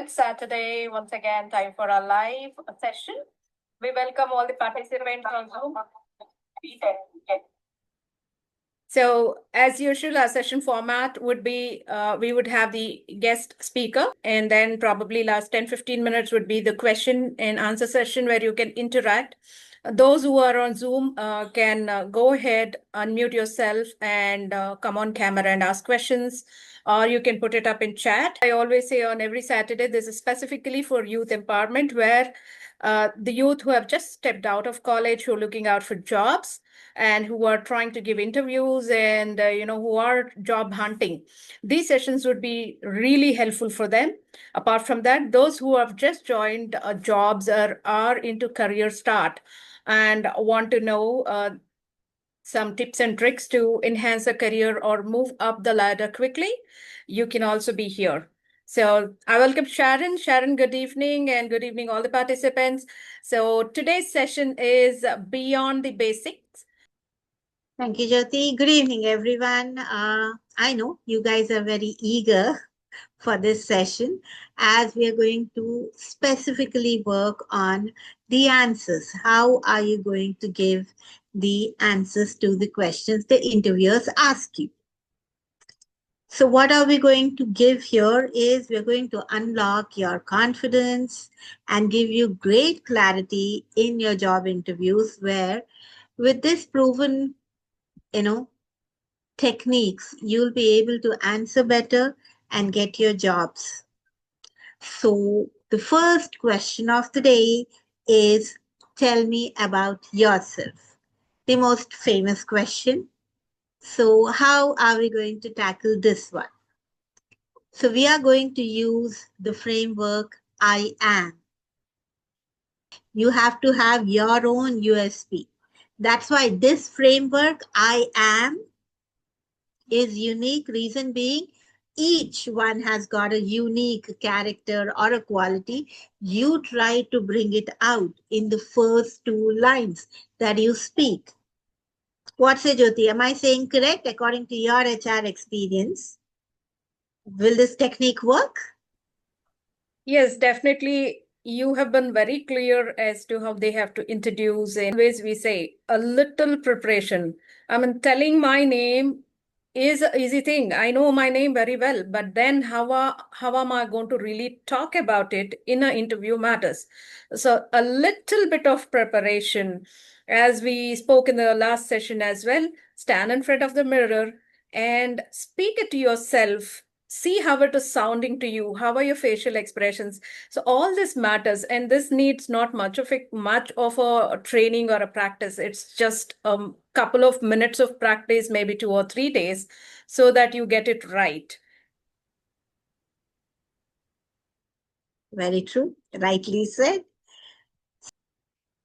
It's Saturday. Once again, time for our live session. We welcome all the participants on Zoom. So, as usual, our session format would be we would have the guest speaker, and then probably last 10-15 minutes would be the question and answer session where you can interact. Those who are on Zoom can go ahead, unmute yourself, and come on camera and ask questions, or you can put it up in chat. I always say on every Saturday, this is specifically for youth empowerment, where the youth who have just stepped out of college, who are looking out for jobs, and who are trying to give interviews and who are job hunting. These sessions would be really helpful for them. Apart from that, those who have just joined jobs or are into career start and want to know some tips and tricks to enhance a career or move up the ladder quickly, you can also be here. So I welcome Sharon. Sharon, good evening, and good evening all the participants. So today's session is Beyond the Basics. Thank you, Jyoti. Good evening, everyone. I know you guys are very eager for this session as we are going to specifically work on the answers. How are you going to give the answers to the questions the interviewers ask you? So what are we going to give here is we're going to unlock your confidence and give you great clarity in your job interviews where with this proven techniques, you'll be able to answer better and get your jobs. So, the first question of the day is tell me about yourself. The most famous question. So, how are we going to tackle this one? So, we are going to use the framework I am. You have to have your own USP. That's why this framework, I am, is unique. Reason being, each one has got a unique character or a quality. You try to bring it out in the first two lines that you speak. What say, Jyoti? Am I saying correct according to your HR experience? Will this technique work? Yes, definitely. You have been very clear as to how they have to introduce. And always we say a little preparation. I mean, telling my name is an easy thing. I know my name very well, but then how am I going to really talk about it in an interview matters. So a little bit of preparation, as we spoke in the last session as well, stand in front of the mirror and speak it to yourself. See how it is sounding to you. How are your facial expressions? So all this matters, and this needs not much of a training or a practice. It's just a couple of minutes of practice, maybe 2 or 3 days, so that you get it right. Very true. Rightly said.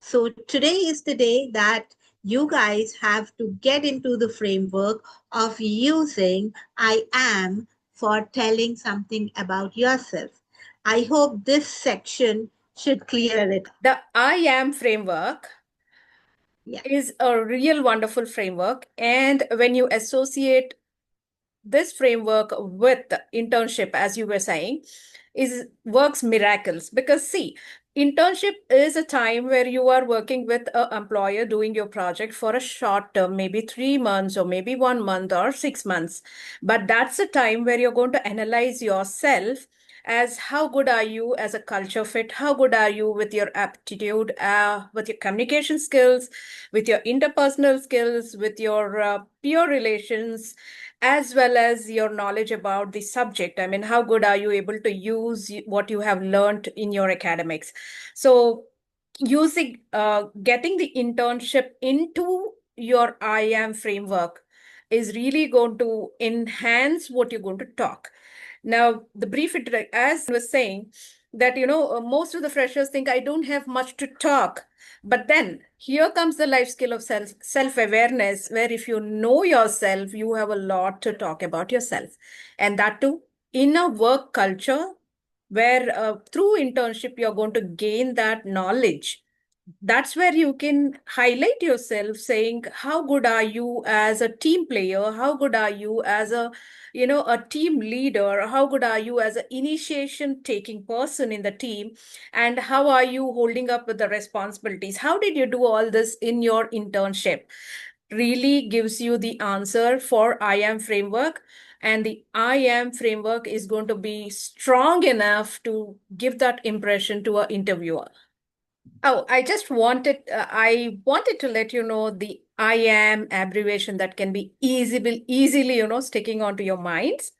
So today is the day that you guys have to get into the framework of using I am for telling something about yourself. I hope this section should clear it. The I am framework is a real wonderful framework. And when you associate this framework with internship, as you were saying, is works miracles. Because see, internship is a time where you are working with an employer doing your project for a short term, maybe 3 months or maybe 1 month or 6 months. But that's a time where you're going to analyze yourself as how good are you as a culture fit, how good are you with your aptitude, with your communication skills, with your interpersonal skills, with your peer relations, as well as your knowledge about the subject. I mean, how good are you able to use what you have learned in your academics? So getting the internship into your I am framework is really going to enhance what you're going to talk. Now, the brief, as I was saying, that, most of the freshers think I don't have much to talk. But then here comes the life skill of self-awareness, where if you know yourself, you have a lot to talk about yourself. And that too, in a work culture where through internship, you're going to gain that knowledge that's where you can highlight yourself, saying how good are you as a team player, how good are you as a, a team leader, how good are you as an initiation taking person in the team, and how are you holding up with the responsibilities, how did you do all this in your internship, really gives you the answer for I am framework. And the I am framework is going to be strong enough to give that impression to an interviewer. Oh, I wanted to let you know the I am abbreviation that can be easily, sticking onto your minds.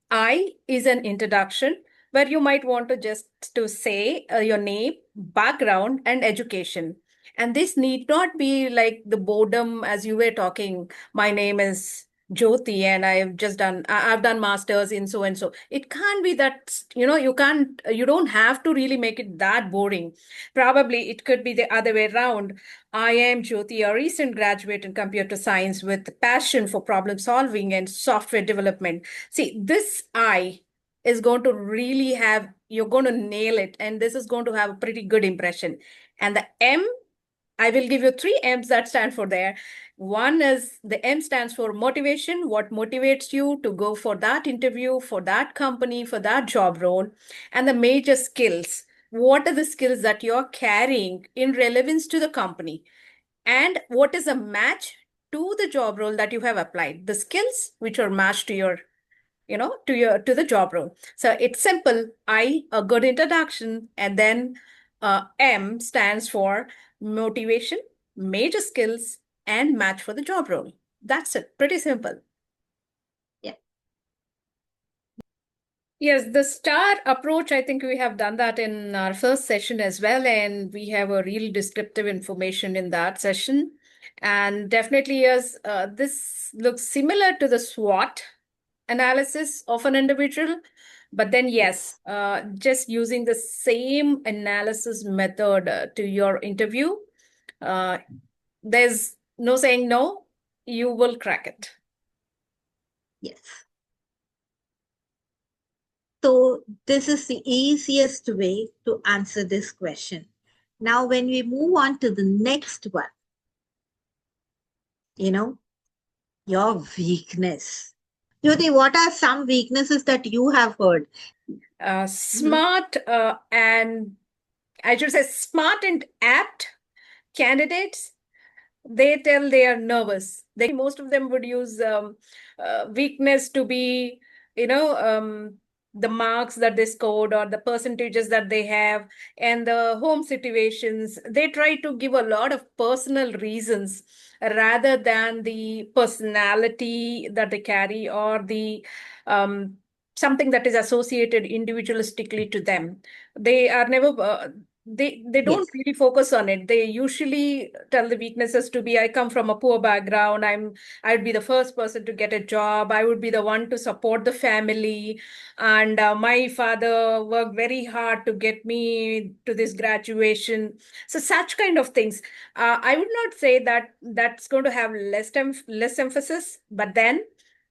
I is an introduction where you might want to just to say your name, background, and education. And this need not be like the boredom as you were talking. My name is Jyoti, and I've done masters in so and so. It can't be that, you don't have to really make it that boring. Probably it could be the other way around. I am Jyoti, a recent graduate in computer science with passion for problem solving and software development. See, this I is going to really have, you're going to nail it, and this is going to have a pretty good impression. And the M, I will give you three M's that stand for there. One is the M stands for motivation, what motivates you to go for that interview, for that company, for that job role, and the major skills. What are the skills that you're carrying in relevance to the company? And what is a match to the job role that you have applied? The skills which are matched to your to the job role. So it's simple. I, a good introduction, and then M stands for motivation, major skills, and match for the job role. That's it. Pretty simple. Yeah. Yes, the star approach, I think we have done that in our first session as well, and we have a real descriptive information in that session. And definitely, yes, this looks similar to the SWOT analysis of an individual. But then, yes, just using the same analysis method to your interview, uh, there's no saying no, you will crack it. Yes. So this is the easiest way to answer this question. Now, when we move on to the next one, you know, your weakness. Jyoti, what are some weaknesses that you have heard? Mhm. Smart and I should say smart and apt candidates, they tell they are nervous. Most of them would use weakness to be, you know, the marks that they scored or the percentages that they have and the home situations. They try to give a lot of personal reasons rather than the personality that they carry or the um, something that is associated individualistically to them. They are never they don't Yes. really focus on it. They usually tell the weaknesses to be, I come from a poor background, I'd be the first person to get a job, I would be the one to support the family, and my father worked very hard to get me to this graduation. So such kind of things. I would not say that that's going to have less emphasis, but then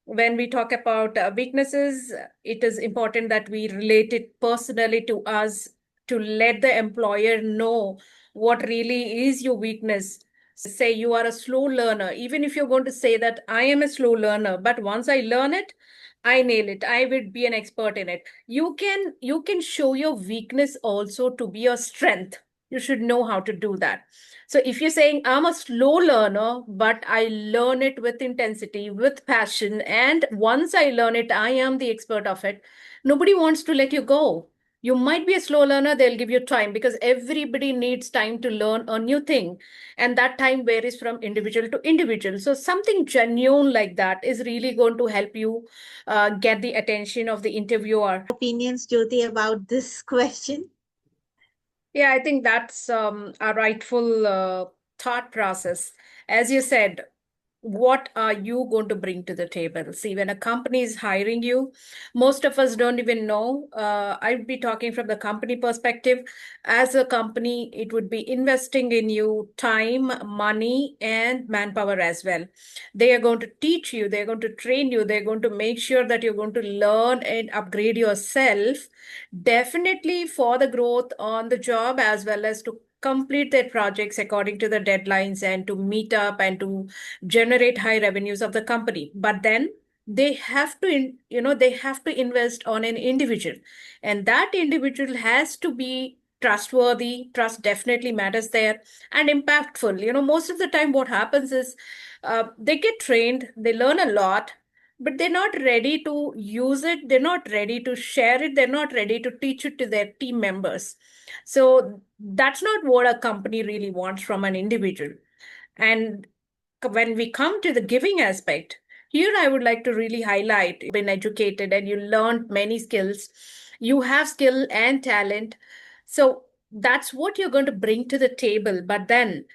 when we talk about weaknesses, it is important that we relate it personally to us, to let the employer know what really is your weakness. Say you are a slow learner, even if you're going to say that I am a slow learner, but once I learn it, I nail it, I would be an expert in it. You can show your weakness also to be a strength. You should know how to do that. So if you're saying I'm a slow learner, but I learn it with intensity, with passion, and once I learn it, I am the expert of it, nobody wants to let you go. You might be a slow learner, they'll give you time because everybody needs time to learn a new thing. And that time varies from individual to individual. So something genuine like that is really going to help you get the attention of the interviewer. Opinions, Jyoti, about this question? Yeah, I think that's a rightful thought process. As you said, what are you going to bring to the table? See, when a company is hiring you, most of us don't even know. I'd be talking from the company perspective. As a company, it would be investing in you time, money, and manpower as well. They are going to teach you, they're going to train you, they're going to make sure that you're going to learn and upgrade yourself, definitely for the growth on the job as well as to complete their projects according to the deadlines and to meet up and to generate high revenues of the company. But then they have to, they have to invest on an individual, and that individual has to be trustworthy. Trust definitely matters there, and impactful. Most of the time what happens is they get trained, they learn a lot, but they're not ready to use it. They're not ready to share it. They're not ready to teach it to their team members. So that's not what a company really wants from an individual. And when we come to the giving aspect, here I would like to really highlight been educated and you learned many skills. You have skill and talent. So that's what you're going to bring to the table. But then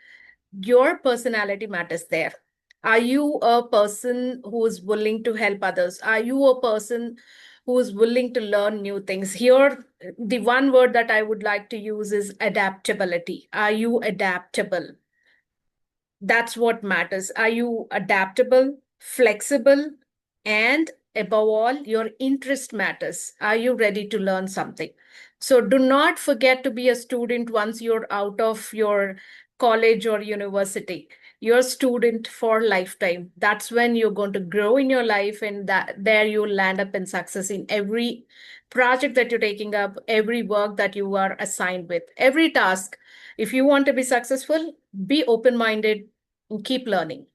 your personality matters there. Are you a person who is willing to help others? Are you a person who is willing to learn new things? Here, the one word that I would like to use is adaptability. Are you adaptable? That's what matters. Are you adaptable, flexible, and above all, your interest matters. Are you ready to learn something? So do not forget to be a student once you're out of your college or university. You're a student for lifetime. That's when you're going to grow in your life, and that there you'll land up in success in every project that you're taking up, every work that you are assigned with, every task. If you want to be successful, be open minded and keep learning.